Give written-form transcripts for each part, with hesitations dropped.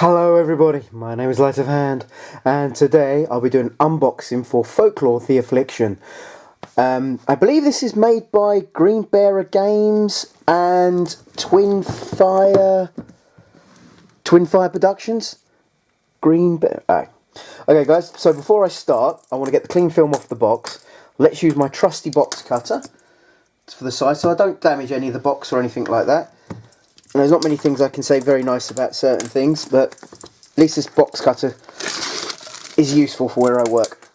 Hello everybody, my name is Light of Hand, and today I'll be doing an unboxing for Folklore, The Affliction. I believe this is made by GreenBrier Games and Twin Fire Productions. GreenBrier. Okay guys, so before I start, I want to get the clean film off the box. Let's use my trusty box cutter for the side so I don't damage any of the box or anything like that. And there's not many things I can say very nice about certain things, but at least this box cutter is useful for where I work.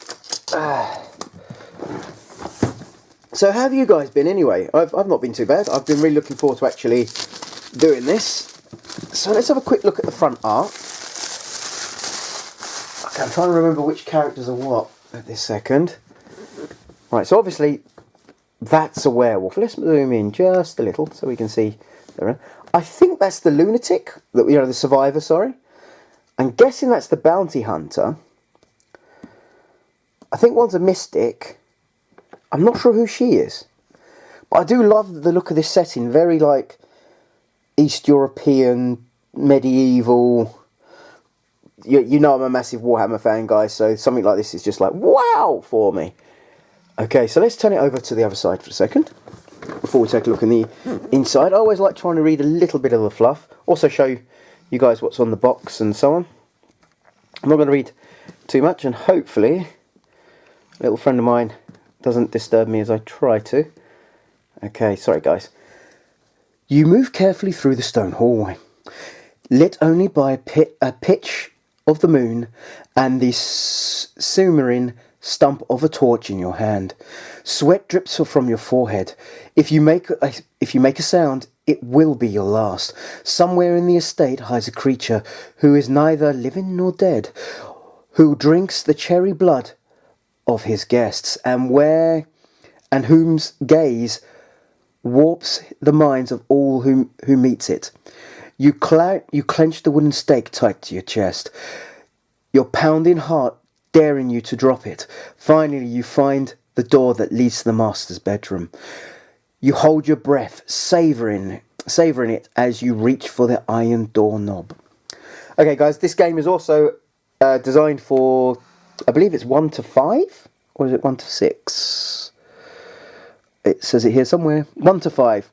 So how have you guys been anyway? I've not been too bad. I've been really looking forward to actually doing this. So let's have a quick look at the front art. Okay, I'm trying to remember which characters are what at this second. Right, so obviously that's a werewolf. Let's zoom in just a little so we can see. I think that's the lunatic, the survivor, sorry. I'm guessing that's the bounty hunter. I think one's a mystic. I'm not sure who she is. But I do love the look of this setting, very like East European, medieval. You know I'm a massive Warhammer fan, guys, so something like this is just like, wow, for me. Okay, so let's turn it over to the other side for a second. Before we take a look in the inside, I always like trying to read a little bit of the fluff. Also show you guys what's on the box and so on. I'm not going to read too much, and hopefully a little friend of mine doesn't disturb me as I try to. Okay, sorry guys. You move carefully through the stone hallway, lit only by a pitch of the moon and the shimmering stump of a torch in your hand. Sweat drips from your forehead. If you make a sound, it will be your last. Somewhere in the estate hides a creature who is neither living nor dead, who drinks the cherry blood of his guests, and whom's gaze warps the minds of all who meets it. You clench the wooden stake tight to your chest, your pounding heart daring you to drop it. Finally, you find the door that leads to the master's bedroom. You hold your breath, savouring it as you reach for the iron doorknob. Okay, guys, this game is also designed for, I believe it's 1 to 5, or is it 1 to 6? It says it here somewhere. 1 to 5,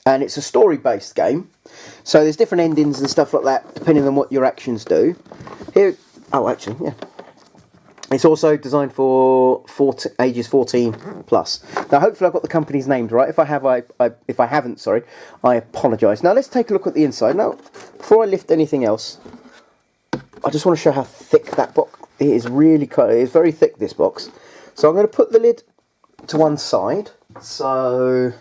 and it's a story-based game. So there's different endings and stuff like that, depending on what your actions do. Here, oh, actually, yeah. It's also designed for ages 14 plus. Now, hopefully, I've got the company's names right. If I haven't, sorry, I apologise. Now, let's take a look at the inside. Now, before I lift anything else, I just want to show how thick that box. It is really cool. It is very thick, this box. So I'm going to put the lid to one side. So,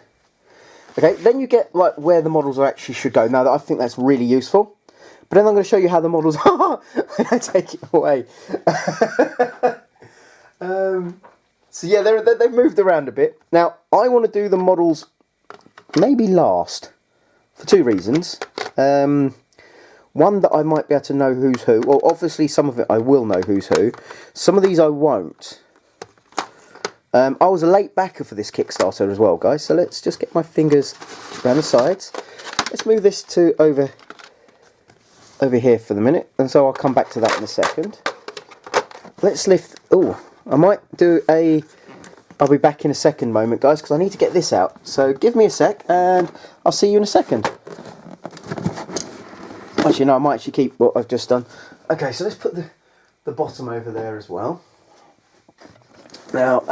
okay, then you get like where the models actually should go. Now, I think that's really useful. But then I'm going to show you how the models are when I take it away. So yeah, they've moved around a bit. Now, I want to do the models maybe last for two reasons. One, that I might be able to know who's who. Well, obviously some of it I will know who's who. Some of these I won't. I was a late backer for this Kickstarter as well, guys. So let's just get my fingers around the sides. Let's move this to over here for the minute, and so I'll come back to that in a second. Let's lift. Oh, I might do a. I'll be back in a second moment, guys, because I need to get this out. So give me a sec, and I'll see you in a second. Actually, no, I might actually keep what I've just done. Okay, so let's put the bottom over there as well. Now,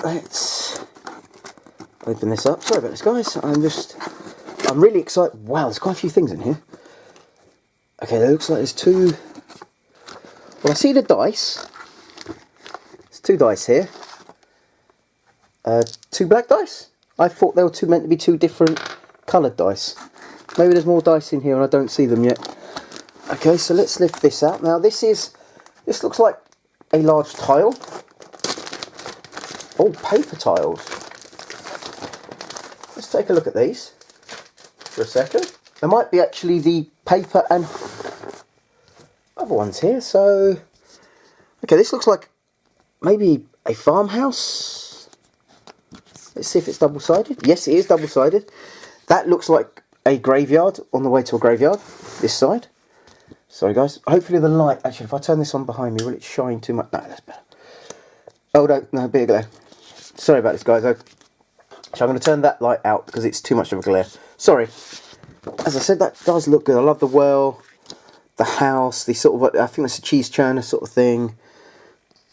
let's open this up. Sorry about this, guys. I'm really excited. Wow, there's quite a few things in here. Okay, it looks like there's two. Well, I see the dice. There's two dice here. Two black dice. I thought they were meant to be two different coloured dice. Maybe there's more dice in here and I don't see them yet. Okay, so let's lift this out. Now this looks like a large tile. Oh, paper tiles. Let's take a look at these for a second. There might be actually the paper and other ones here. So, okay, this looks like maybe a farmhouse. Let's see if it's double-sided. Yes, it is double-sided. That looks like a graveyard, on the way to a graveyard, this side. Sorry guys, hopefully the light, actually if I turn this on behind me, will it shine too much? No, that's better. Oh no, a bit of glare. Sorry about this guys, so I'm going to turn that light out because it's too much of a glare. Sorry. As I said, that does look good. I love the well, the house, the sort of, I think that's a cheese churner sort of thing.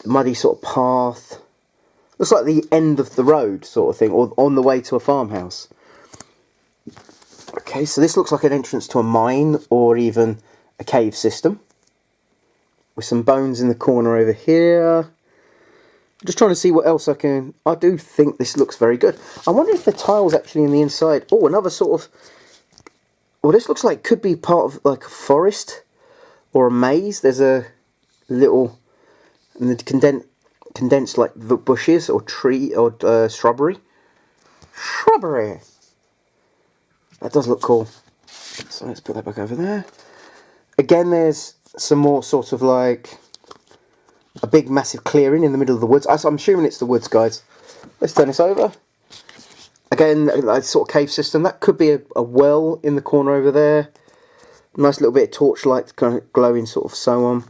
The muddy sort of path. Looks like the end of the road sort of thing, or on the way to a farmhouse. Okay, so this looks like an entrance to a mine or even a cave system. With some bones in the corner over here. Just trying to see what else I can... I do think this looks very good. I wonder if the tile's actually in the inside. Oh, another sort of... Well, this looks like could be part of like a forest or a maze. There's a little... And the condensed like the bushes or tree or shrubbery. Shrubbery! That does look cool. So let's put that back over there. Again, there's some more sort of like... a big massive clearing in the middle of the woods. I'm assuming it's the woods, guys. Let's turn this over. Again, a sort of cave system. That could be a well in the corner over there. Nice little bit of torchlight kind of glowing sort of so on.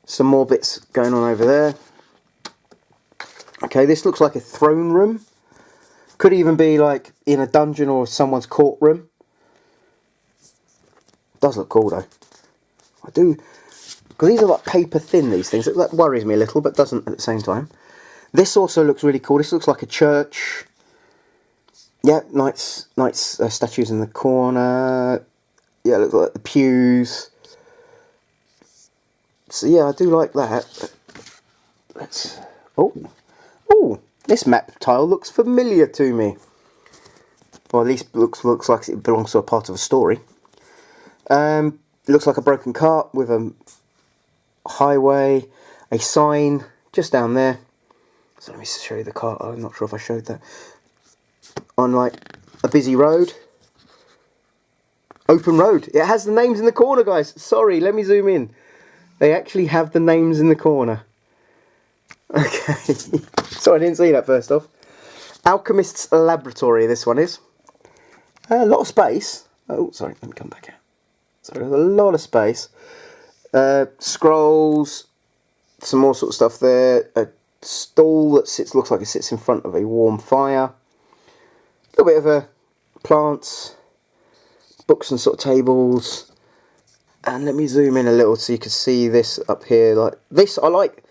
Some more bits going on over there. Okay, this looks like a throne room. Could even be like in a dungeon or someone's courtroom. Does look cool though. I do... Because these are like paper thin, these things. That worries me a little, but doesn't at the same time. This also looks really cool. This looks like a church. Yeah, knights statues in the corner. Yeah, it looks like the pews. So yeah, I do like that. Let's... Oh, this map tile looks familiar to me. Or at least looks like it belongs to a part of a story. It looks like a broken cart with a... highway, a sign just down there. So let me show you the car. I'm not sure if I showed that. On like a busy road, open road. It has the names in the corner, guys. Sorry, let me zoom in. They actually have the names in the corner. Okay. Sorry, I didn't see that first off. Alchemist's Laboratory. This one is a lot of space. Oh, sorry. Let me come back out. So there's a lot of space. Scrolls, some more sort of stuff there. A stall that looks like it sits in front of a warm fire. A little bit of a plants, books and sort of tables. And let me zoom in a little so you can see this up here. Like this, I like.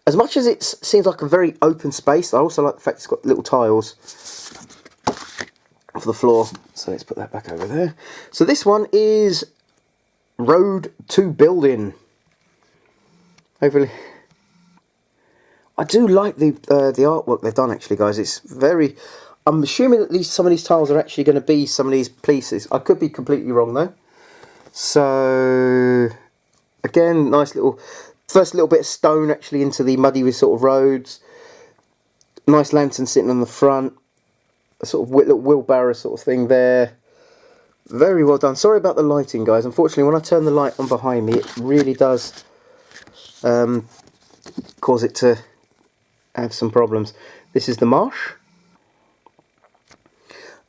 As much as it seems like a very open space, I also like the fact it's got little tiles for the floor. So let's put that back over there. So this one is Road to Building. Hopefully, I do like the artwork they've done. Actually, guys, it's very. I'm assuming that some of these tiles are actually going to be some of these pieces. I could be completely wrong though. So again, nice little first little bit of stone actually into the muddy sort of roads. Nice lantern sitting on the front. A sort of little wheelbarrow sort of thing there. Very well done. Sorry about the lighting, guys. Unfortunately, when I turn the light on behind me, it really does cause it to have some problems. This is the marsh.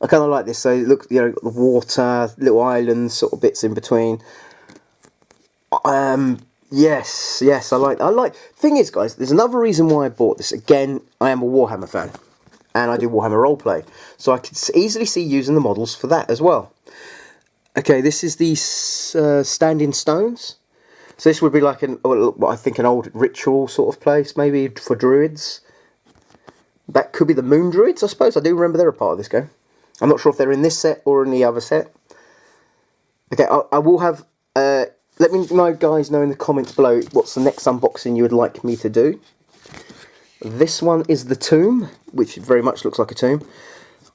I kind of like this. So look, you know, the water, little islands, sort of bits in between. Yes, I like. Thing is, guys, there's another reason why I bought this. Again, I am a Warhammer fan, and I do Warhammer roleplay, so I could easily see using the models for that as well. Okay, this is the standing stones. So this would be like I think an old ritual sort of place, maybe for druids. That could be the moon druids, I suppose. I do remember they're a part of this game. I'm not sure if they're in this set or in the other set. Okay, I will have... let me know, guys, know in the comments below what's the next unboxing you would like me to do. This one is the tomb, which very much looks like a tomb.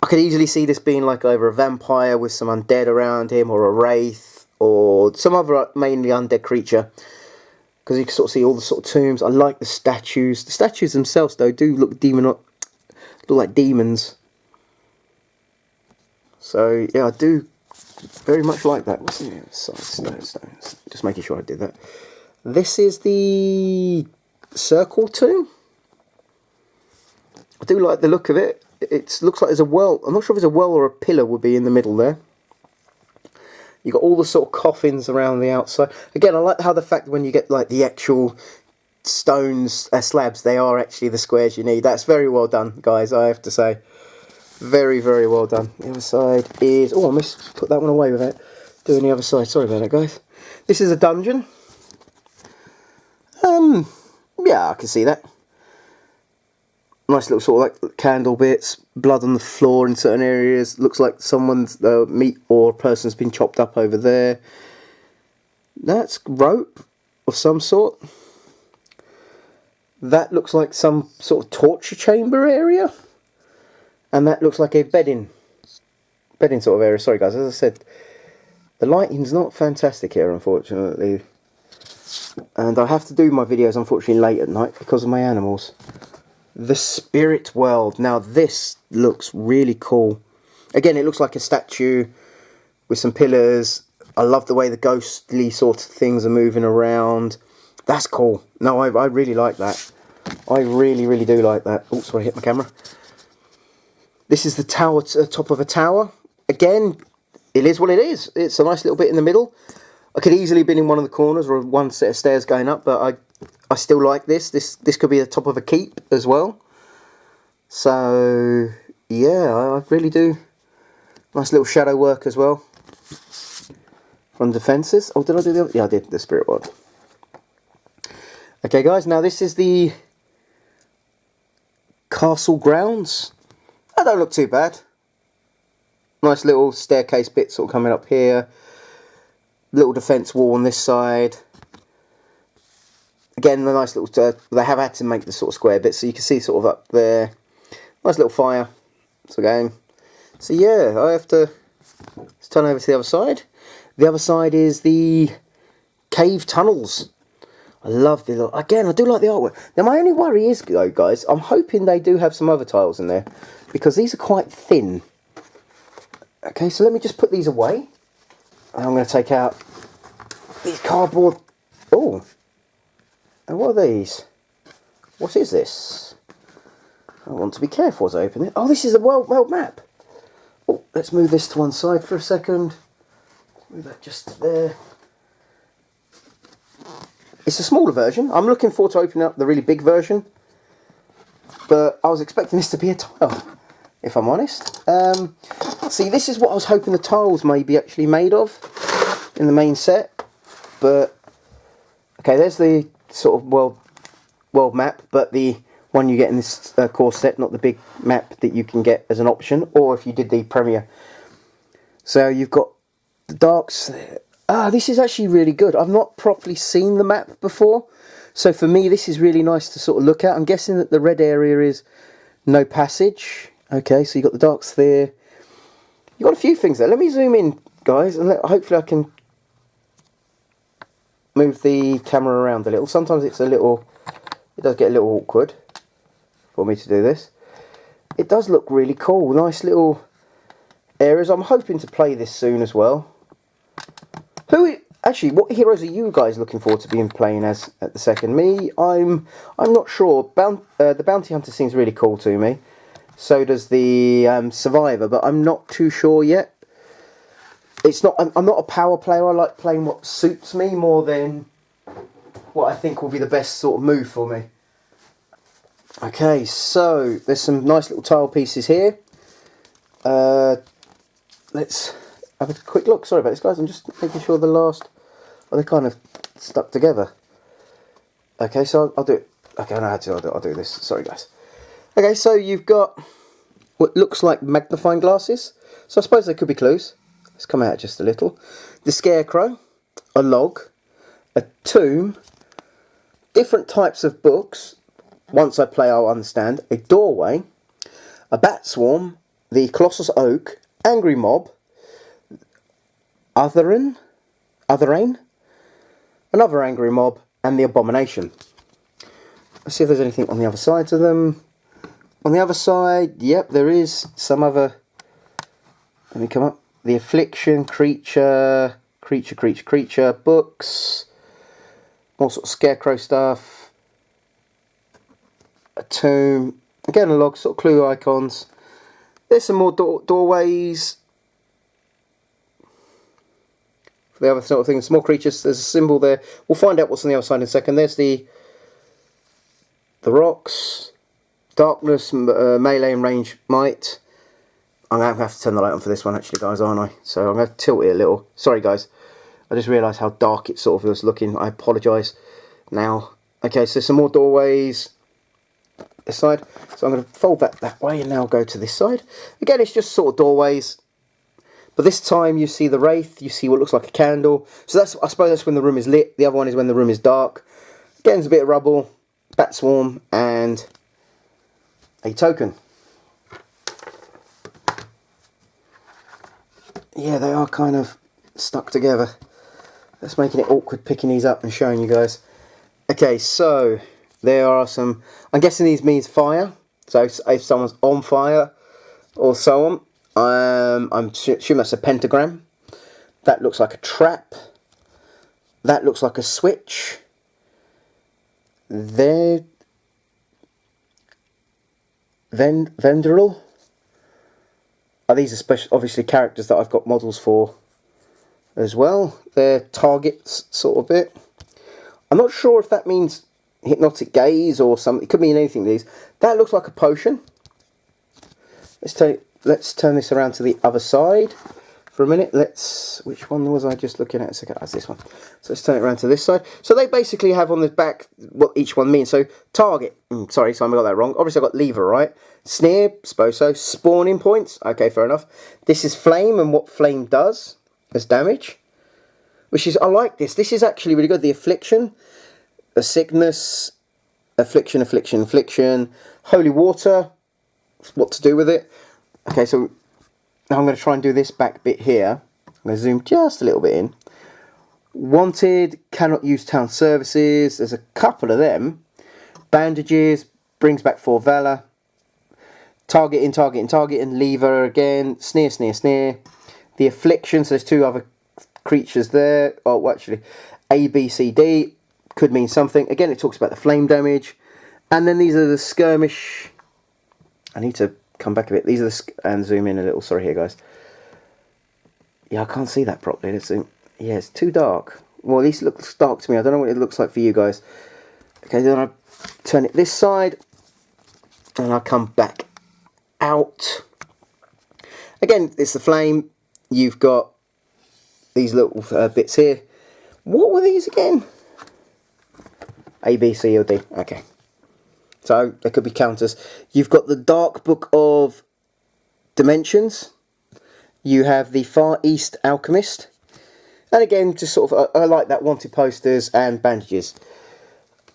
I could easily see this being like either a vampire with some undead around him, or a wraith, or some other mainly undead creature. Because you can sort of see all the sort of tombs. I like the statues. The statues themselves, though, do look like demons. So, yeah, I do very much like that. What's the other side? Stones. Just making sure I did that. This is the circle tomb. I do like the look of it. It looks like there's a well. I'm not sure if it's a well or a pillar would be in the middle there. You've got all the sort of coffins around the outside. Again, I like how the fact when you get like the actual stones, slabs, they are actually the squares you need. That's very well done, guys, I have to say. Very, very well done. The other side is... Oh, I must put that one away without doing the other side. Sorry about that, guys. This is a dungeon. Yeah, I can see that. Nice little sort of like candle bits, blood on the floor in certain areas. Looks like someone's meat or person's been chopped up over there. That's rope of some sort. That looks like some sort of torture chamber area. And that looks like a bedding sort of area. Sorry guys, as I said, the lighting's not fantastic here, unfortunately. And I have to do my videos, unfortunately, late at night because of my animals. The spirit world. Now this looks really cool. Again, it looks like a statue with some pillars. I love the way the ghostly sort of things are moving around. That's cool. No, I really like that. I really, really do like that. Oh, sorry, I hit my camera. This is the tower, top of a tower. Again, it is what it is. It's a nice little bit in the middle. I could easily have been in one of the corners or one set of stairs going up, but I still like this. This could be the top of a keep as well. So, yeah, I really do. Nice little shadow work as well. From defences. Oh, did I do the other? Yeah, I did, the spirit world. Okay, guys, now this is the castle grounds. That don't look too bad. Nice little staircase bit sort of coming up here. Little defence wall on this side. Again, the nice little... they have had to make the sort of square bit, so you can see sort of up there. Nice little fire. So again. So yeah, I have to... Let's turn over to the other side. The other side is the cave tunnels. I love the look. Again, I do like the artwork. Now, my only worry is, though, guys, I'm hoping they do have some other tiles in there, because these are quite thin. Okay, so let me just put these away. And I'm going to take out these cardboard... Oh. And what are these? What is this? I want to be careful as I open it. Oh, this is a world map. Oh, let's move this to one side for a second. Move that just there. It's a smaller version. I'm looking forward to opening up the really big version. But I was expecting this to be a tile, if I'm honest. See, this is what I was hoping the tiles may be actually made of in the main set. But, okay, there's the sort of world map, but the one you get in this core set, not the big map that you can get as an option, or if you did the Premier. So you've got the darks. This is actually really good. I've not properly seen the map before, so for me this is really nice to sort of look at. I'm guessing that the red area is no passage. Okay, so you've got the darks there. You've got a few things there. Let me zoom in, guys, and hopefully I can move the camera around a little. Sometimes it does get a little awkward for me to do this. It does look really cool. Nice little areas. I'm hoping to play this soon as well. Actually, what heroes are you guys looking forward to being playing as at the second? Me, I'm not sure. The Bounty Hunter seems really cool to me. So does the Survivor, but I'm not too sure yet. I'm not a power player. I like playing what suits me more than what I think will be the best sort of move for me. Okay, so there's some nice little tile pieces here. Let's have a quick look. Sorry about this, guys. I'm just making sure the last... Oh, they're kind of stuck together. Okay, so I'll do it. Okay, I know how to. I'll do this. Sorry, guys. Okay, so you've got what looks like magnifying glasses. So I suppose they could be clues. Let's come out just a little. The scarecrow, a log, a tomb, different types of books. Once I play, I'll understand. A doorway, a bat swarm, the colossus oak, angry mob, Otherain, another angry mob, and the abomination. Let's see if there's anything on the other sides of them. On the other side, yep, there is some other. Let me come up. The affliction, creature, books, more sort of scarecrow stuff. A tomb, again a log, sort of clue icons. There's some more doorways. for the other sort of thing. Small creatures, there's a symbol there. We'll find out what's on the other side in a second. There's the rocks, darkness, melee and range might. I'm going to have to turn the light on for this one actually, guys, aren't I? So I'm going to tilt it a little. Sorry, guys. I just realised how dark it sort of was looking. I apologise now. Okay, so some more doorways this side. So I'm going to fold that way and now go to this side. Again, it's just sort of doorways. But this time you see the wraith, you see what looks like a candle. So that's, I suppose that's when the room is lit. The other one is when the room is dark. Again, there's a bit of rubble, bat swarm, and a token. Yeah, they are kind of stuck together. That's making it awkward picking these up and showing you guys. Okay, so there are some, I'm guessing these means fire. So if someone's on fire or so on. I'm assuming that's a pentagram. That looks like a trap. That looks like a switch. There, Venderal. These are special, obviously characters that I've got models for as well. They're targets sort of bit. I'm not sure if that means hypnotic gaze or something. It could mean anything. These. That looks like a potion. Let's turn this around to the other side for a minute. Which one was I just looking at a second? That's this one. So let's turn it around to this side. So they basically have on the back what each one means. So target. Sorry, so I got that wrong. Obviously I got lever, right? Snare, suppose so. Spawning points. Okay, fair enough. This is flame and what flame does as damage. Which is, I like this. This is actually really good. The affliction, a sickness, affliction. Holy water. What to do with it. Okay, so now I'm going to try and do this back bit here. I'm going to zoom just a little bit in. Wanted, cannot use town services. There's a couple of them. Bandages, brings back 4 valor. Targeting, lever again. Snare. The affliction, so there's 2 other creatures there. Oh, well, actually, A, B, C, D. Could mean something. Again, it talks about the flame damage. And then these are the skirmish. I need to come back a bit. These are the, and zoom in a little. Sorry here, guys. Yeah, I can't see that properly. Let's zoom. Yeah, it's too dark. Well, at least it looks dark to me. I don't know what it looks like for you guys. Okay, then I turn it this side, and I come back out. Again, it's the flame. You've got these little bits here. What were these again? A, B, C, or D. Okay. So there could be counters. You've got the Dark Book of Dimensions. You have the Far East Alchemist. And again, just sort of, I like that, wanted posters and bandages.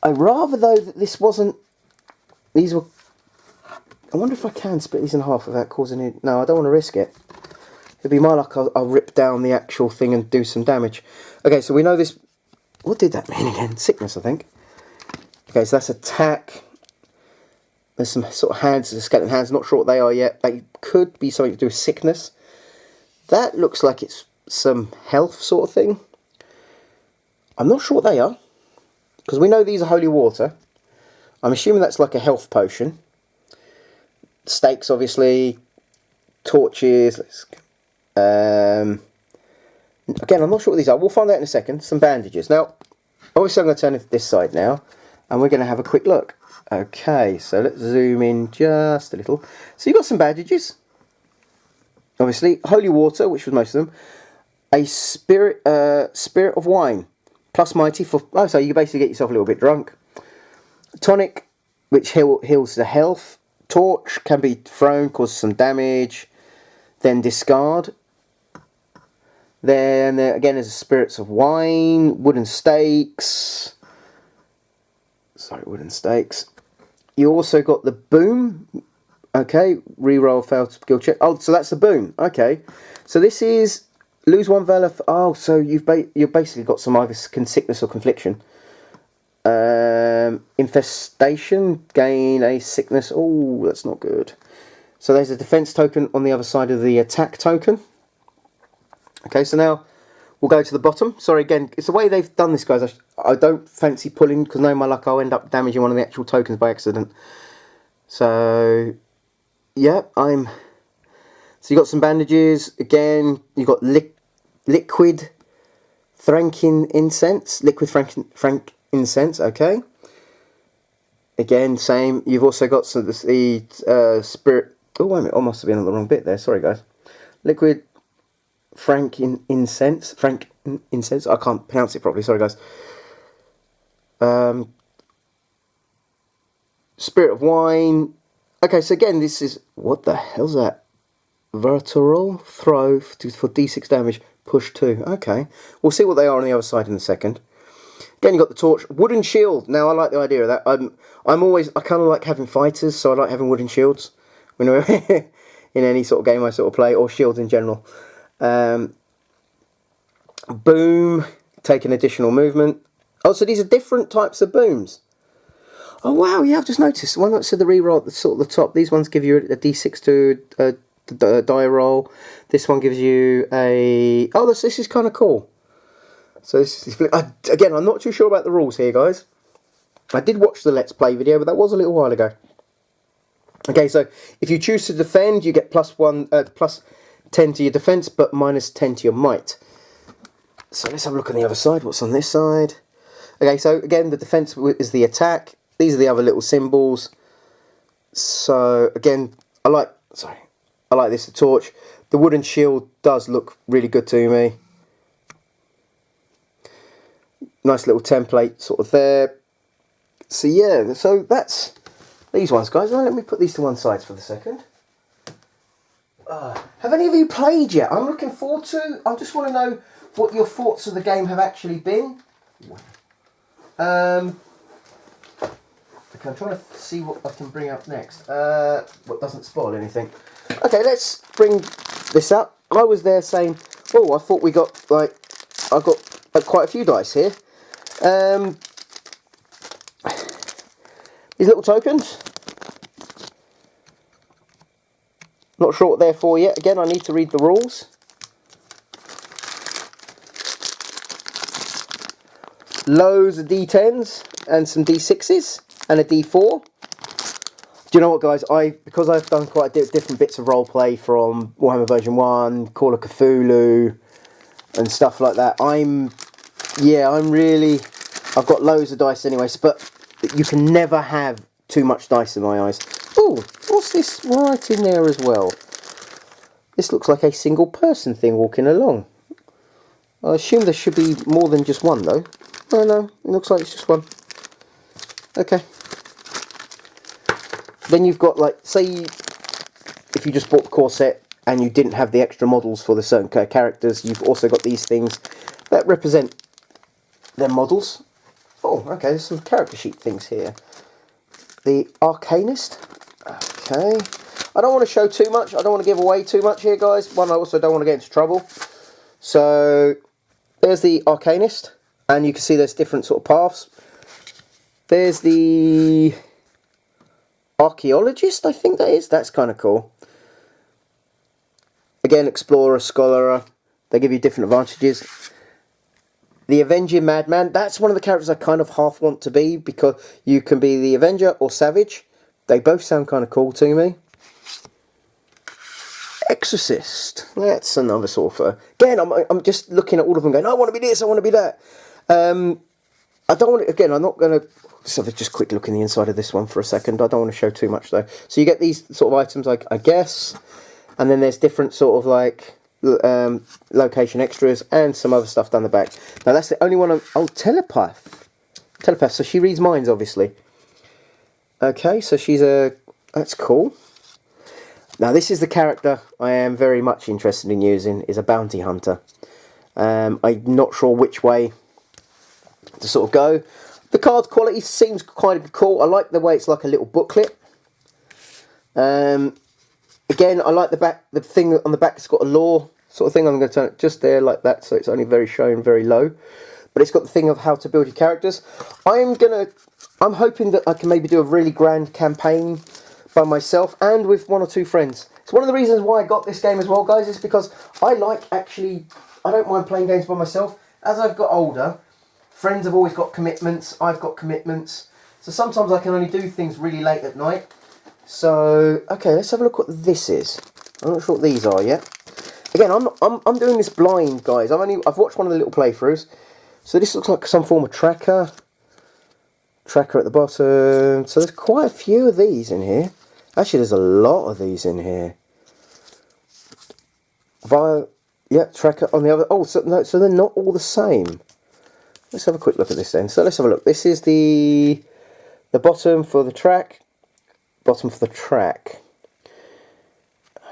I rather though that this wasn't, these were, I wonder if I can split these in half without causing it. No, I don't want to risk it. It'd be my luck, I'll rip down the actual thing and do some damage. Okay, so we know this, what did that mean again? Sickness, I think. Okay, so that's attack. There's some sort of hands, skeleton hands, not sure what they are yet. They could be something to do with sickness. That looks like it's some health sort of thing. I'm not sure what they are, because we know these are holy water. I'm assuming that's like a health potion. Stakes, obviously. Torches. Again, I'm not sure what these are. We'll find out in a second. Some bandages. Now, obviously I'm going to turn it to this side now, and we're going to have a quick look. Okay, so let's zoom in just a little. So you've got some bandages. Obviously, holy water, which was most of them. A spirit of wine, plus mighty for. Oh, so you can basically get yourself a little bit drunk. Tonic, which heals the health. Torch can be thrown, causes some damage. Then discard. Then again, there's spirits of wine, wooden stakes. Sorry, wooden stakes. You also got the boom. Okay, reroll failed skill check. Oh, so that's the boom. Okay, so this is lose 1 valor. Oh, so you've basically got some either sickness or confliction. Infestation, gain a sickness. Oh, that's not good. So there's a defense token on the other side of the attack token. Okay, so now we'll go to the bottom. Sorry, again, it's the way they've done this, guys. I don't fancy pulling, because knowing my luck, I'll end up damaging one of the actual tokens by accident. So, yeah, So you got some bandages. Again, you got liquid frankincense, liquid frankincense, okay. Again, same. You've also got some of the spirit. Oh, wait a minute. I must have been on the wrong bit there. Sorry, guys. Liquid frankincense. Frankincense. I can't pronounce it properly. Sorry, guys. Spirit of wine. Okay, so again, this is... What the hell's that? Vertical throw for d6 damage. Push 2. Okay. We'll see what they are on the other side in a second. Again, you've got the torch. Wooden shield. Now, I like the idea of that. I kind of like having fighters, so I like having wooden shields. You know, in any sort of game I sort of play, or shields in general. Boom. Take an additional movement. Oh, so these are different types of booms. Oh, wow. Yeah, I've just noticed. The one that said the reroll at the sort of the top. These ones give you a d6 to die roll. This one gives you a... Oh, this is kind of cool. So this is, again, I'm not too sure about the rules here, guys. I did watch the Let's Play video, but that was a little while ago. Okay, so if you choose to defend, you get plus 10 to your defense, but minus 10 to your might. So let's have a look on the other side. What's on this side? Okay, so again, the defense is the attack. These are the other little symbols. So again, I like this, the torch. The wooden shield does look really good to me. Nice little template sort of there. So yeah, so that's these ones, guys. Well, let me put these to one side for the second. Have any of you played yet? I'm looking forward to. I just want to know what your thoughts of the game have actually been. Okay, I'm trying to see what I can bring up next. What doesn't spoil anything. Okay, let's bring this up. I was there saying, oh, I thought we got, like, I got quite a few dice here. These little tokens. Not sure what they're for yet. Again, I need to read the rules. Loads of D10s and some D6s and a D4. Do you know what, guys? Because I've done quite different bits of roleplay from Warhammer version 1, Call of Cthulhu, and stuff like that. I've got loads of dice anyways, but you can never have too much dice in my eyes. Ooh, what's this right in there as well? This looks like a single person thing walking along. I assume there should be more than just one though. Oh no, it looks like it's just one. Okay. Then you've got, like, say if you just bought the corset and you didn't have the extra models for the certain characters, you've also got these things that represent their models. Oh, okay, there's some character sheet things here. The Arcanist. Okay. I don't want to show too much. I don't want to give away too much here, guys. One, I also don't want to get into trouble. So, there's the Arcanist. And you can see there's different sort of paths. There's the Archaeologist, I think that is. That's kind of cool. Again, Explorer, Scholar. They give you different advantages. The Avenging Madman. That's one of the characters I kind of half want to be, because you can be the Avenger or Savage. They both sound kind of cool to me. Exorcist. That's another sort of... again, I'm just looking at all of them going, I want to be this, I want to be that. I don't want to... Again, I'm not going to... So just quick look in the inside of this one for a second. I don't want to show too much though. So you get these sort of items, like, I guess, and then there's different sort of like location extras and some other stuff down the back. Now that's the only one. Oh, telepath. So she reads minds, obviously. Okay, so she's a... That's cool. Now this is the character I am very much interested in using, is a bounty hunter. I'm not sure which way to sort of go. The card quality seems quite cool. I like the way it's like a little booklet. Again, I like the back. The thing on the back has got a lore sort of thing. I'm going to turn it just there like that, so it's only showing very low. But it's got the thing of how to build your characters. I'm hoping that I can maybe do a really grand campaign by myself and with one or two friends. It's one of the reasons why I got this game as well, guys, is because I don't mind playing games by myself. As I've got older, friends have always got commitments, I've got commitments, so sometimes I can only do things really late at night. So, okay, let's have a look what this is. I'm not sure what these are yet. Again, I'm doing this blind, guys. I've watched one of the little playthroughs. So this looks like some form of tracker. Tracker at the bottom. So there's quite a few of these in here. Actually, there's a lot of these in here. Yeah, tracker on the other. Oh, so no, so they're not all the same. Let's have a quick look at this then. So let's have a look. This is the bottom for the track. Bottom for the track.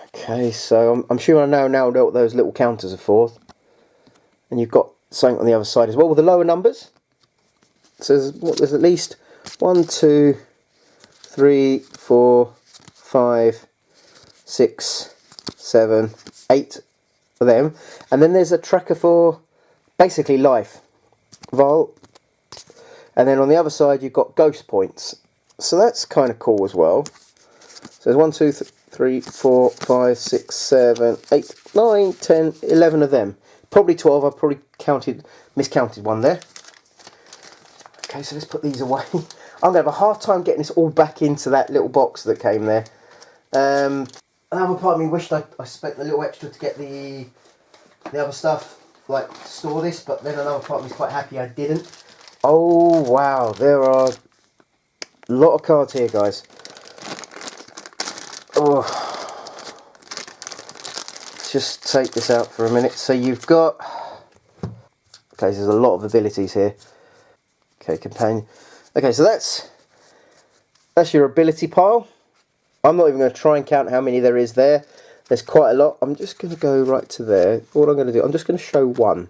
Okay, so I'm sure I now know what those little counters are for. And you've got something on the other side as well with the lower numbers. So there's at least 1, 2, 3, 4, 5, 6, 7, 8 of them. And then there's a tracker for basically life. Vol. And then on the other side you've got ghost points. So that's kind of cool as well. So there's 1, 2, 3, 4, 5, 6, 7, 8, 9, 10, 11 of them. Probably 12. I've probably miscounted one there. Okay, so let's put these away. I'm going to have a hard time getting this all back into that little box that came there. Another part of me wished I spent a little extra to get the other stuff, like to store this, but then another part of me is quite happy I didn't. Oh wow, there are a lot of cards here, guys. Oh, let's just take this out for a minute. So you've got, okay, so there's a lot of abilities here. Okay, companion. Okay, so that's your ability pile. I'm not even going to try and count how many there is there. There's quite a lot. I'm just going to go right to there. All I'm going to do, I'm just going to show one.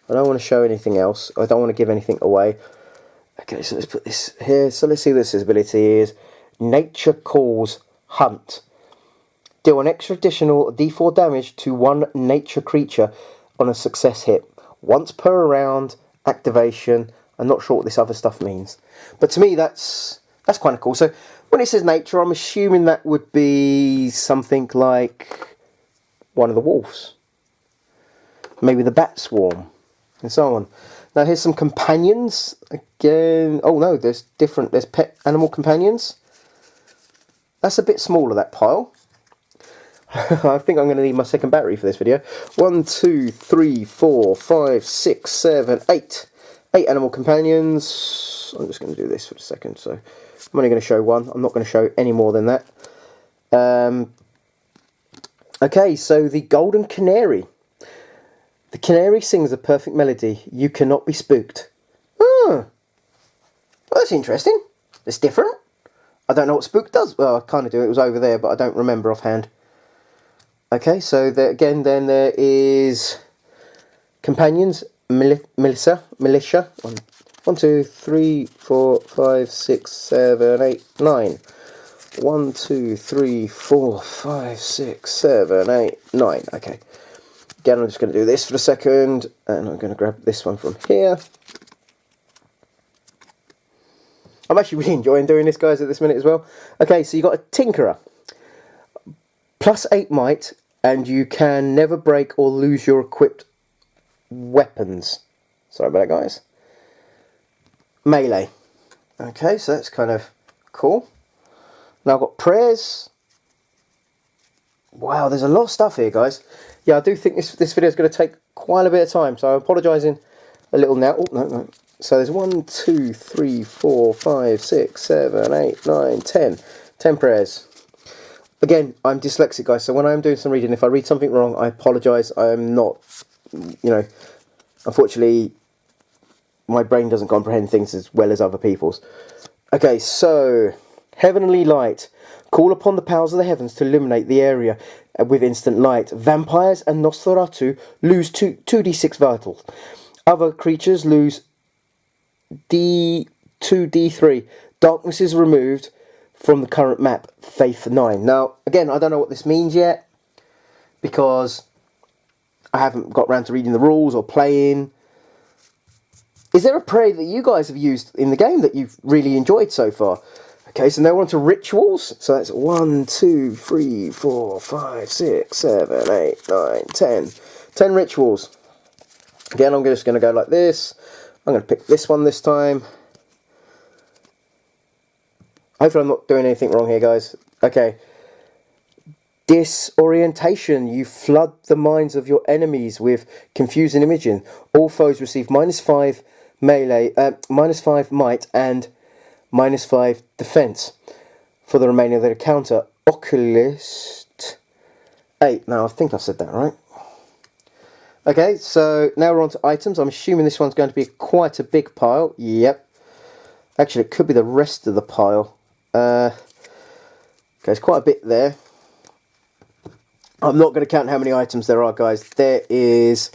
I don't want to show anything else. I don't want to give anything away. Okay, so let's put this here. So let's see what this ability is. Nature Calls Hunt. Deal an extra additional D4 damage to one nature creature on a success hit. Once per round. Activation. I'm not sure what this other stuff means. But to me that's kind of cool. So when it says nature, I'm assuming that would be something like one of the wolves. Maybe the bat swarm. And so on. Now here's some companions. Again, oh no, there's pet animal companions. That's a bit smaller, that pile. I think I'm going to need my second battery for this video. 1, 2, 3, 4, 5, 6, 7, 8. 8 animal companions. I'm just going to do this for a second. So I'm only going to show one. I'm not going to show any more than that. Okay, so the golden canary. The canary sings a perfect melody. You cannot be spooked. Oh, well, that's interesting. It's different. I don't know what spook does. Well, I kind of do. It was over there, but I don't remember offhand. Okay, so there, again, then there is companions. Militia. 1, 2, 3, 4, 5, 6, 7, 8, 9. 1, 2, 3, 4, 5, 6, 7, 8, 9. Okay. Again, I'm just going to do this for a second, and I'm going to grab this one from here. I'm actually really enjoying doing this, guys, at this minute as well. Okay, so you've got a Tinkerer. +8 might, and you can never break or lose your equipped weapons. Sorry about that, guys. Melee. Okay, so that's kind of cool. Now I've got prayers. Wow, there's a lot of stuff here, guys. Yeah, I do think this video is going to take quite a bit of time, so I'm apologising a little now. Oh, no. So there's 1, 2, 3, 4, 5, 6, 7, 8, 9, 10. 10 prayers. Again, I'm dyslexic, guys, so when I'm doing some reading, if I read something wrong, I apologise. I am not, unfortunately, my brain doesn't comprehend things as well as other people's. Okay, so, heavenly light. Call upon the powers of the heavens to illuminate the area with instant light. Vampires and Nosferatu lose 2d6 vitals. Other creatures lose D3. Darkness is removed from the current map. Faith 9. Now, again, I don't know what this means yet, because I haven't got around to reading the rules or playing. Is there a prayer that you guys have used in the game that you've really enjoyed so far? Okay, so now we're on to rituals. So that's 1, 2, 3, 4, 5, 6, 7, 8, 9, 10. 10 rituals. Again, I'm just going to go like this. I'm going to pick this one this time. Hopefully I'm not doing anything wrong here, guys. Okay. Disorientation. You flood the minds of your enemies with confusing imaging. All foes receive -5 melee, -5 might and -5 defense for the remainder of their counter. Oculist 8. Now I think I said that right. Okay, so now we're on to items. I'm assuming this one's going to be quite a big pile. Yep. Actually, it could be the rest of the pile. Okay, there's quite a bit there. I'm not going to count how many items there are, guys. There is...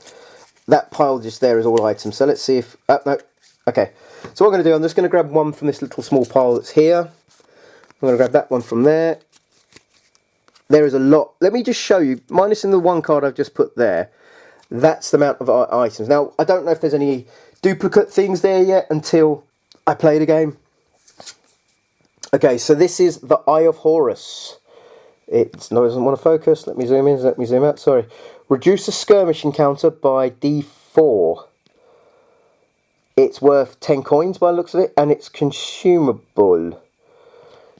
That pile just there is all items. So let's see if... no. Okay. So what I'm going to do, I'm just going to grab one from this little small pile that's here. I'm going to grab that one from there. There is a lot. Let me just show you. Minus in the one card I've just put there. That's the amount of items. Now, I don't know if there's any duplicate things there yet until I play the game. Okay, so this is the Eye of Horus. It doesn't want to focus. Let me zoom in. Let me zoom out. Sorry. Reduce a skirmish encounter by D4. It's worth 10 coins by the looks of it, and it's consumable.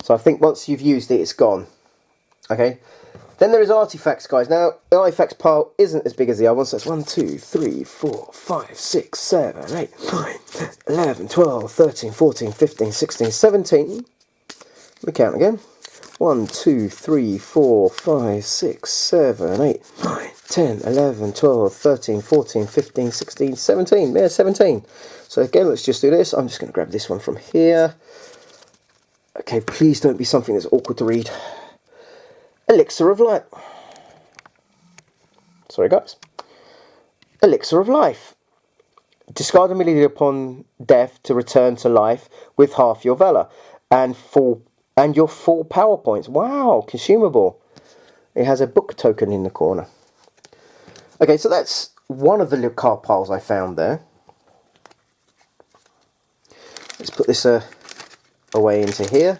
So I think once you've used it, it's gone. Okay. Then there is artifacts, guys. Now, the artifacts pile isn't as big as the other one, so it's 1, 2, 3, 4, 5, 6, 7, 8, 9, 11, 12, 13, 14, 15, 16, 17. Let me count again. 1, 2, 3, 4, 5, 6, 7, 8, 9, 10, 11, 12, 13, 14, 15, 16, 17. Yeah, 17. So again, let's just do this. I'm just going to grab this one from here. Okay, please don't be something that's awkward to read. Elixir of Life. Sorry, guys. Elixir of Life. Discard immediately upon death to return to life with half your valor and your full power points. Wow, consumable. It has a book token in the corner. Okay, so that's one of the little card piles I found there. Let's put this away into here.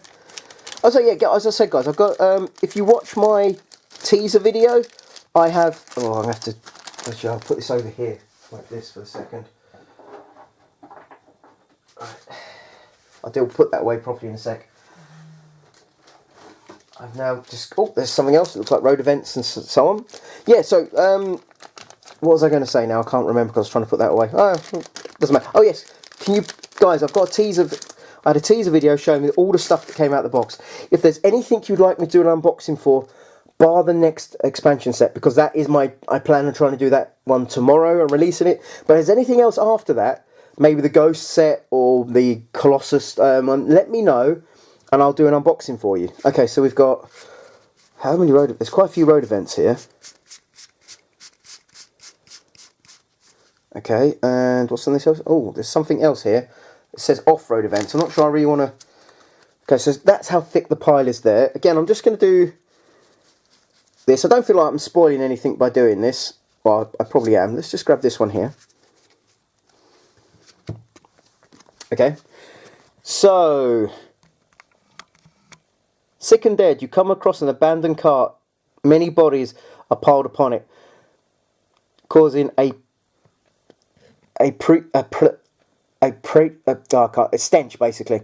Oh, so yeah, as I said, guys, I've got, if you watch my teaser video, I have, oh, I'm going to have to, actually, I'll put this over here, like this for a second. I do put that away properly in a sec. I've now just, oh, there's something else that looks like road events and so on. Yeah, so, what was I going to say now? I can't remember because I was trying to put that away. Oh, doesn't matter. Oh, yes, can you, guys, I've got a teaser. I had a teaser video showing me all the stuff that came out of the box. If there's anything you'd like me to do an unboxing for, bar the next expansion set, because that is I plan on trying to do that one tomorrow and releasing it. But if there's anything else after that, maybe the Ghost set or the Colossus one, let me know and I'll do an unboxing for you. Okay, so we've got, how many there's quite a few road events here. Okay, and what's on this else? Oh, there's something else here. It says off-road events. I'm not sure I really want to... Okay, so that's how thick the pile is there. Again, I'm just going to do this. I don't feel like I'm spoiling anything by doing this. Well, I probably am. Let's just grab this one here. Okay. So, sick and dead. You come across an abandoned cart. Many bodies are piled upon it, causing a stench, basically.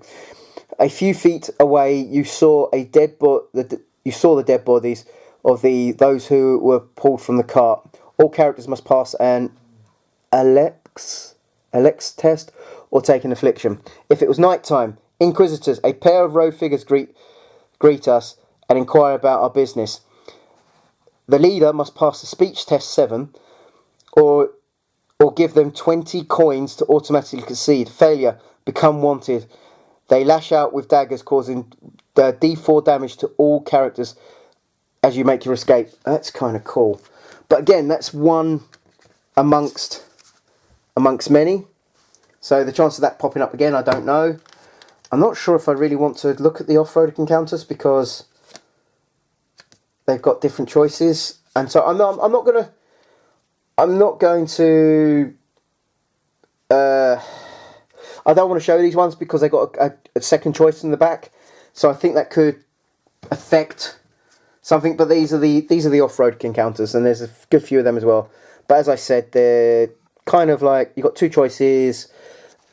A few feet away, you saw the dead bodies of those who were pulled from the cart. All characters must pass an Alex test or take an affliction. If it was night time, inquisitors, a pair of row figures greet us and inquire about our business. The leader must pass the speech test 7 or give them 20 coins to automatically concede. Failure, become wanted. They lash out with daggers, causing D4 damage to all characters as you make your escape. That's kind of cool. But again, that's one amongst many. So the chance of that popping up again, I don't know. I'm not sure if I really want to look at the off-road encounters because they've got different choices. And so I'm not going to... I don't want to show these ones because they got a second choice in the back, so I think that could affect something. But these are the off-road encounters, and there's a good few of them as well. But as I said, they're kind of like you've got two choices.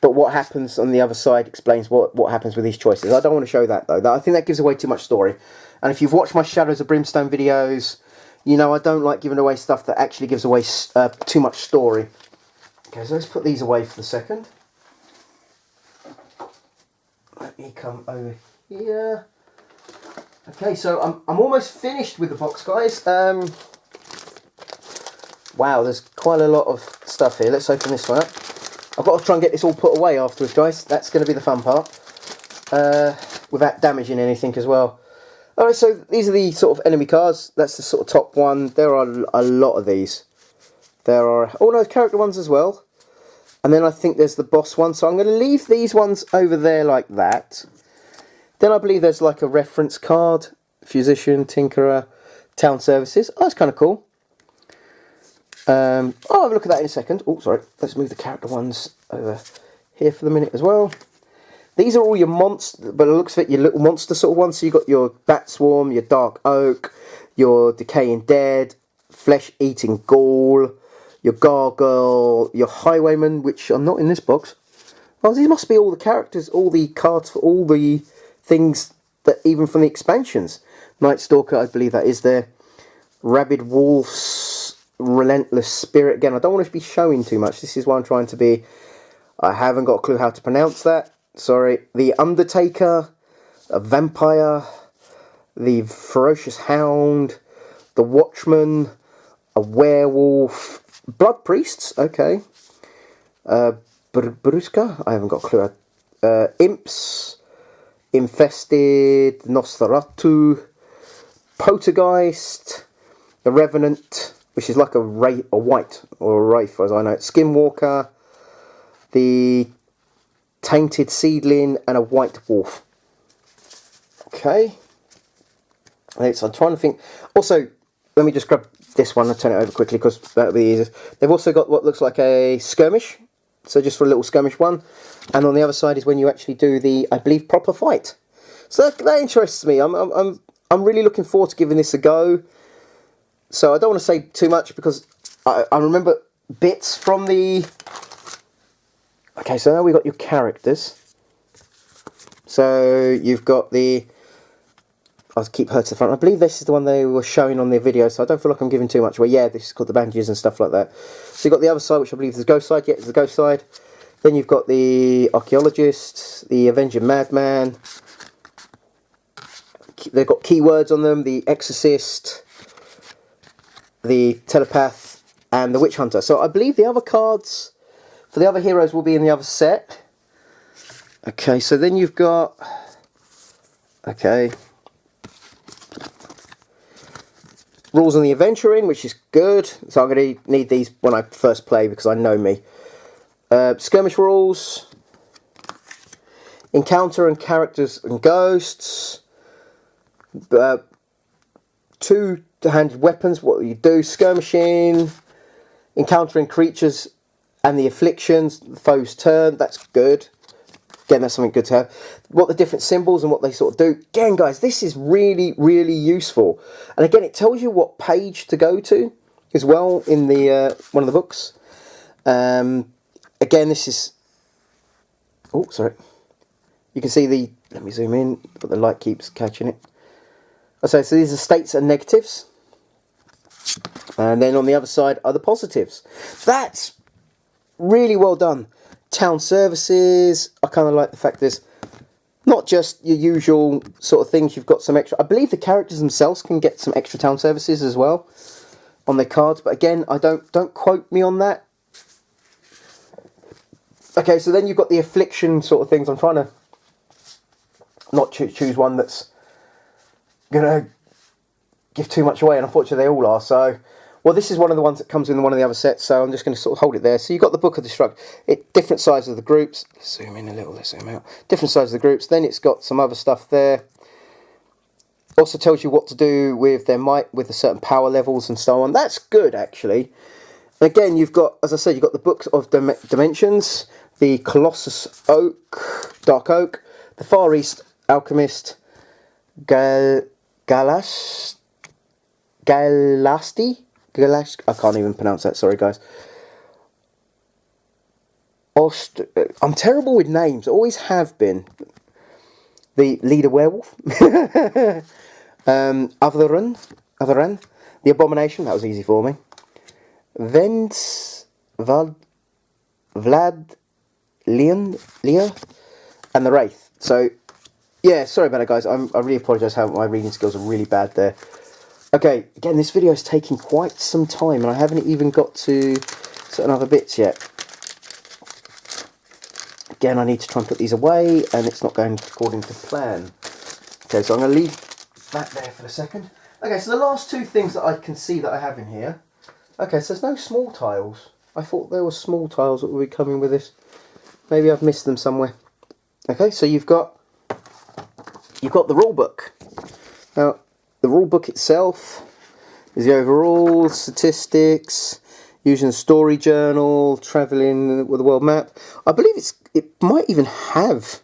but what happens on the other side explains what happens with these choices. I don't want to show that, though. I think that gives away too much story. And if you've watched my Shadows of Brimstone videos, you know I don't like giving away stuff that actually gives away too much story. Okay, so let's put these away for the second. Let me come over here. Okay, so I'm almost finished with the box, guys. Wow, there's quite a lot of stuff here. Let's open this one up. I've got to try and get this all put away afterwards, guys. That's going to be the fun part. Without damaging anything as well. Alright, so these are the sort of enemy cards. That's the sort of top one. There are a lot of these. There are... Oh, no, character ones as well. And then I think there's the boss one. So I'm going to leave these ones over there like that. Then I believe there's like a reference card. Physician, Tinkerer, Town Services. Oh, that's kind of cool. I'll have a look at that in a second. Oh, sorry. Let's move the character ones over here for the minute as well. These are all your monster, but it looks like your little monster sort of ones. So you've got your Bat Swarm, your Dark Oak, your Decaying Dead, Flesh Eating Ghoul, your Gargoyle, your Highwayman, which are not in this box. Oh, these must be all the characters, all the cards for all the things that even from the expansions. Night Stalker, I believe that is there. Rabid Wolves, Relentless Spirit. Again, I don't want to be showing too much. This is why I'm trying to be... I haven't got a clue how to pronounce that. Sorry. The Undertaker, a Vampire, the Ferocious Hound, the Watchman, a Werewolf, Blood Priests, okay. Bruska, I haven't got a clue. Imps, Infested, Nosferatu, Poltergeist, the Revenant, which is like a white or a wraith as I know it, Skinwalker, the Tainted Seedling, and a White Wolf. Okay. So I'm trying to think. Also, let me just grab this one and turn it over quickly because that'll be easier. They've also got what looks like a skirmish. So just for a little skirmish one. And on the other side is when you actually do the, I believe, proper fight. So that interests me. I'm really looking forward to giving this a go. So I don't want to say too much because I remember bits from the... Okay, so now we've got your characters. So you've got the... I'll keep her to the front. I believe this is the one they were showing on their video, so I don't feel like I'm giving too much away. Yeah, this is called the bandages and stuff like that. So you've got the other side, which I believe is the ghost side. Yeah, it's the ghost side. Then you've got the archaeologist, the avenging madman. They've got keywords on them. The exorcist, the telepath, and the witch hunter. So I believe the other cards for the other heroes will be in the other set. Okay, so then you've got... Okay... Rules on the Adventuring, which is good. So I'm going to need these when I first play because I know me. Skirmish rules. Encounter and characters and ghosts. Two-handed weapons, what you do. Skirmishing. Encountering creatures and the afflictions. The foe's turn, that's good. Again, that's something good to have. What the different symbols and what they sort of do. Again, guys, this is really, really useful. And again, it tells you what page to go to as well in the one of the books. Again, this is... Oh, sorry. You can see the... Let me zoom in, but the light keeps catching it. Okay, so these are states and negatives. And then on the other side are the positives. That's really well done. Town services, I kind of like the fact there's not just your usual sort of things, you've got some extra. I believe the characters themselves can get some extra town services as well on their cards, but again, don't quote me on that. Okay, so then you've got the affliction sort of things. I'm trying to not choose one that's going to give too much away, and unfortunately they all are, so... Well, this is one of the ones that comes in one of the other sets, so I'm just going to sort of hold it there. So you've got the Book of Destruct. Different sizes of the groups. Let's zoom in a little, let's zoom out. Different sizes of the groups. Then it's got some other stuff there. Also tells you what to do with their might, with the certain power levels and so on. That's good, actually. And again, you've got, as I said, you've got the Books of Dimensions, the Colossus Oak, Dark Oak, the Far East Alchemist, Galasti? I can't even pronounce that, sorry guys. I'm terrible with names, always have been. The leader werewolf. Otheran. The abomination, that was easy for me. Vence, Vlad, Lear, and the Wraith. So, yeah, sorry about it, guys. I really apologise how my reading skills are really bad there. Okay, again, this video is taking quite some time, and I haven't even got to certain other bits yet. Again, I need to try and put these away, and it's not going according to plan. Okay, so I'm going to leave that there for a second. Okay, so the last two things that I can see that I have in here. Okay, so there's no small tiles. I thought there were small tiles that would be coming with this. Maybe I've missed them somewhere. Okay, so you've got the rulebook. Now, the rulebook itself is the overall statistics, using a story journal, travelling with a world map. I believe it might even have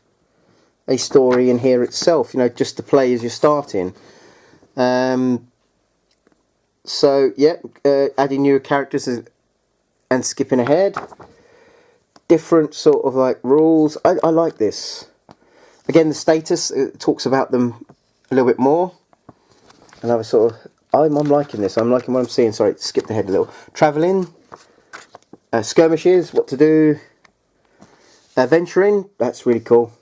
a story in here itself, you know, just to play as you're starting. So, yeah, adding new characters and skipping ahead. Different sort of like rules. I like this. Again, the status, it talks about them a little bit more. Another sort of, I'm liking this. I'm liking what I'm seeing. Sorry, skipped ahead a little. Travelling. Skirmishes, what to do. Venturing, that's really cool.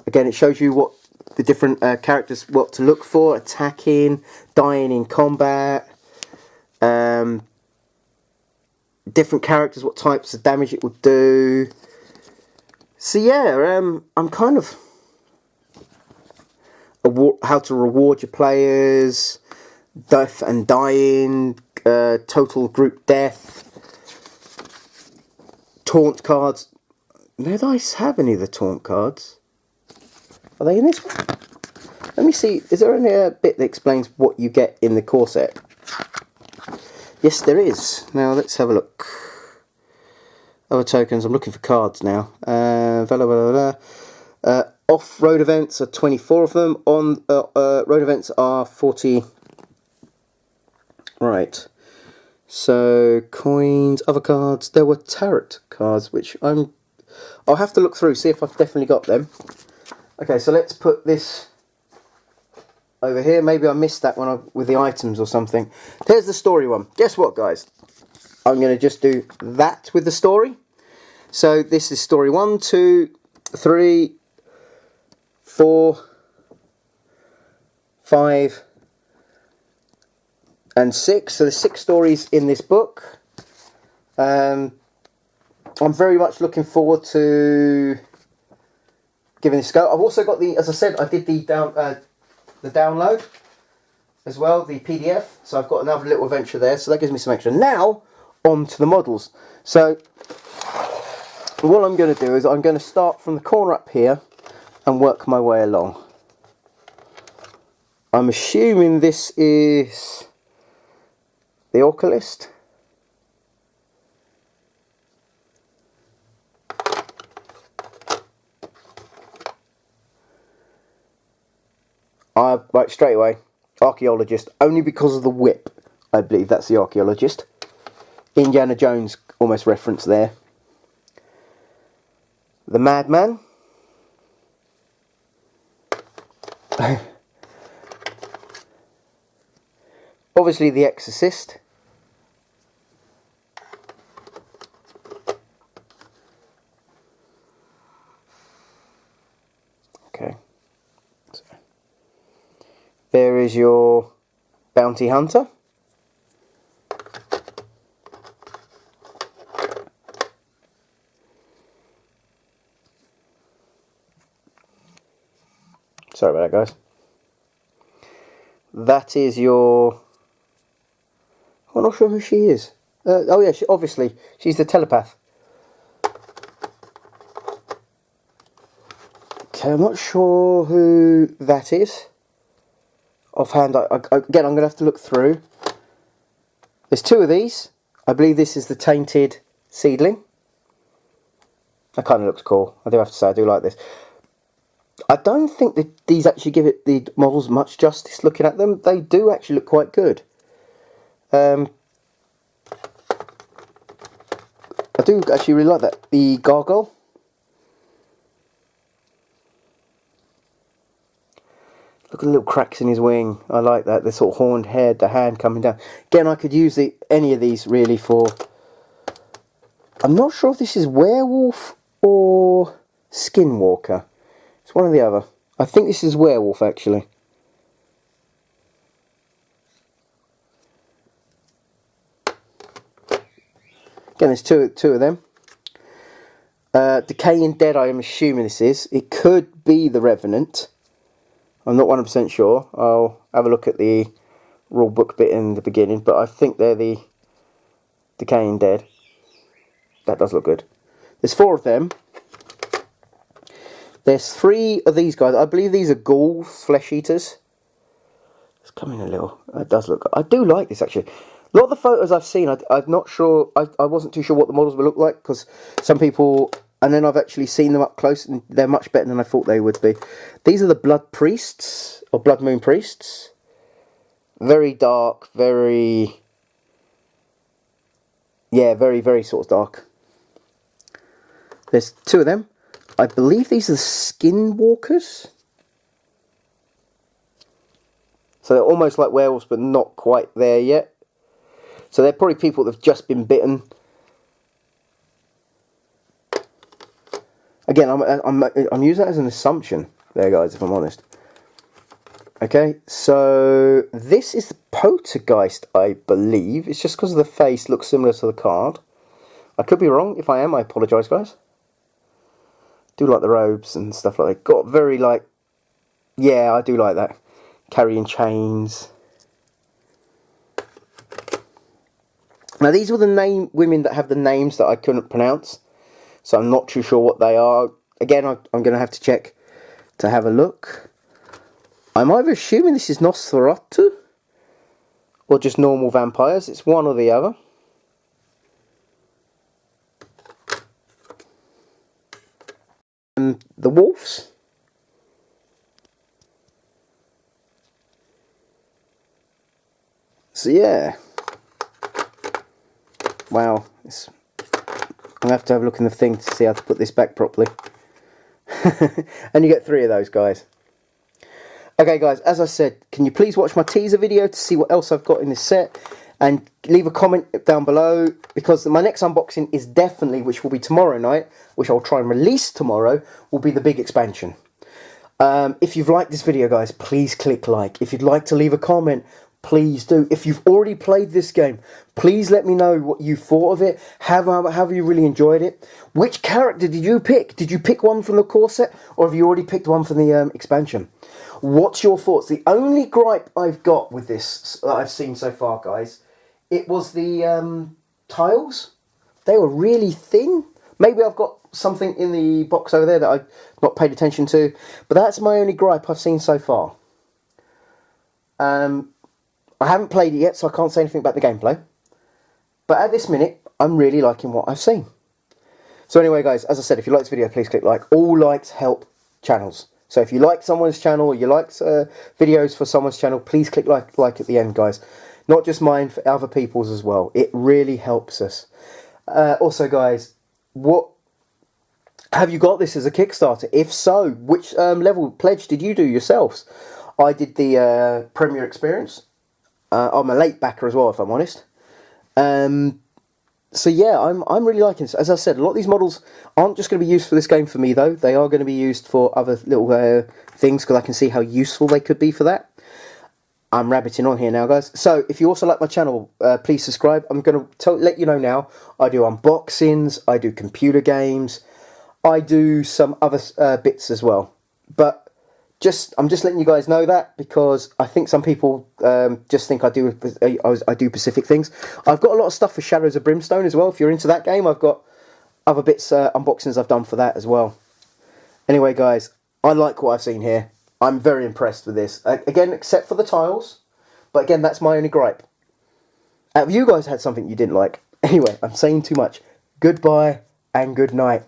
Again, it shows you what the different characters, what to look for. Attacking, dying in combat. Different characters, what types of damage it will do. So yeah, I'm kind of how to reward your players, death and dying, total group death, taunt cards. Did I have any of the taunt cards? Are they in this one? Let me see. Is there any bit that explains what you get in the corset? Yes, there is. Now let's have a look. Other tokens. I'm looking for cards now. Off-road events are 24 of them. On road events are 40. Right. So coins, other cards. There were tarot cards, which I'll have to look through, see if I've definitely got them. Okay, so let's put this over here. Maybe I missed that one with the items or something. Here's the story one. Guess what, guys? I'm going to just do that with the story. So this is story 1, 2, 3, 4, 5, and 6. So there's 6 stories in this book. I'm very much looking forward to giving this a go. I've also got as I said, I did the download as well, the PDF. So I've got another little adventure there. So that gives me some extra. Now on to the models. So what I'm going to do is I'm going to start from the corner up here and work my way along. I'm assuming this is the Orcalist. Right, straight away, archaeologist, only because of the whip. I believe that's the archaeologist. Indiana Jones almost reference there. The madman. Obviously the exorcist. Okay. So, there is your bounty hunter. Sorry about that, guys. That is your... I'm not sure who she is. Oh yeah, obviously, she's the telepath. Okay, I'm not sure who that is. Offhand, again, I'm going to have to look through. There's 2 of these. I believe this is the tainted seedling. That kind of looks cool. I do have to say, I do like this. I don't think that these actually give it the models much justice looking at them. They do actually look quite good. I do actually really like that. The gargoyle. Look at the little cracks in his wing. I like that. The sort of horned head, the hand coming down. Again, I could use any of these really for... I'm not sure if this is werewolf or skinwalker. It's one or the other. I think this is werewolf, actually. Again, there's two of them. Decaying Dead, I am assuming this is. It could be the Revenant. I'm not 100% sure. I'll have a look at the rulebook bit in the beginning, but I think they're the Decaying Dead. That does look good. There's 4 of them. There's 3 of these guys. I believe these are ghouls, flesh eaters. It's coming a little. That does look good. I do like this, actually. A lot of the photos I've seen, I'm not sure. I wasn't too sure what the models would look like, because some people... And then I've actually seen them up close, and they're much better than I thought they would be. These are the Blood Priests, or Blood Moon Priests. Very dark, very... Yeah, very, very sort of dark. There's 2 of them. I believe these are the Skinwalkers. So they're almost like werewolves, but not quite there yet. So they're probably people that have just been bitten. Again, I'm using that as an assumption there, guys, if I'm honest. Okay, so this is the Poltergeist, I believe. It's just because the face looks similar to the card. I could be wrong. If I am, I apologise, guys. Do like the robes and stuff like that. Got very, like... Yeah, I do like that. Carrying chains. Now, these were the women that have the names that I couldn't pronounce. So I'm not too sure what they are. Again, I'm going to have to check to have a look. I'm either assuming this is Nosferatu or just normal vampires. It's one or the other. And the wolves. So yeah. Wow. I'm going to have a look in the thing to see how to put this back properly. And you get 3 of those guys. Okay guys, as I said, can you please watch my teaser video to see what else I've got in this set? And leave a comment down below, because my next unboxing is definitely, which will be tomorrow night, which I'll try and release tomorrow, will be the big expansion. If you've liked this video, guys, please click like. If you'd like to leave a comment, please do. If you've already played this game, please let me know what you thought of it. Have you really enjoyed it? Which character did you pick? Did you pick one from the corset, or have you already picked one from the expansion? What's your thoughts? The only gripe I've got with this that I've seen so far, guys, it was the tiles. They were really thin. Maybe I've got something in the box over there that I've not paid attention to, but that's my only gripe I've seen so far. I haven't played it yet, so I can't say anything about the gameplay. But at this minute, I'm really liking what I've seen. So anyway, guys, as I said, if you like this video, please click like. All likes help channels. So if you like someone's channel, or you like videos for someone's channel, please click like at the end, guys. Not just mine, for other people's as well. It really helps us. Also, guys, have you got this as a Kickstarter? If so, which level pledge did you do yourselves? I did the Premier Experience. I'm a late backer as well, if I'm honest. So yeah, I'm really liking this. As I said, a lot of these models aren't just going to be used for this game for me, though. They are going to be used for other little things, because I can see how useful they could be for that. I'm rabbiting on here now, guys. So if you also like my channel, please subscribe. I'm going to let you know now, I do unboxings, I do computer games, I do some other bits as well. But I'm just letting you guys know that, because I think some people just think I do Pacific things. I've got a lot of stuff for Shadows of Brimstone as well. If you're into that game, I've got other bits, unboxings I've done for that as well. Anyway, guys, I like what I've seen here. I'm very impressed with this. Again, except for the tiles. But again, that's my only gripe. Have you guys had something you didn't like? Anyway, I'm saying too much. Goodbye and good night.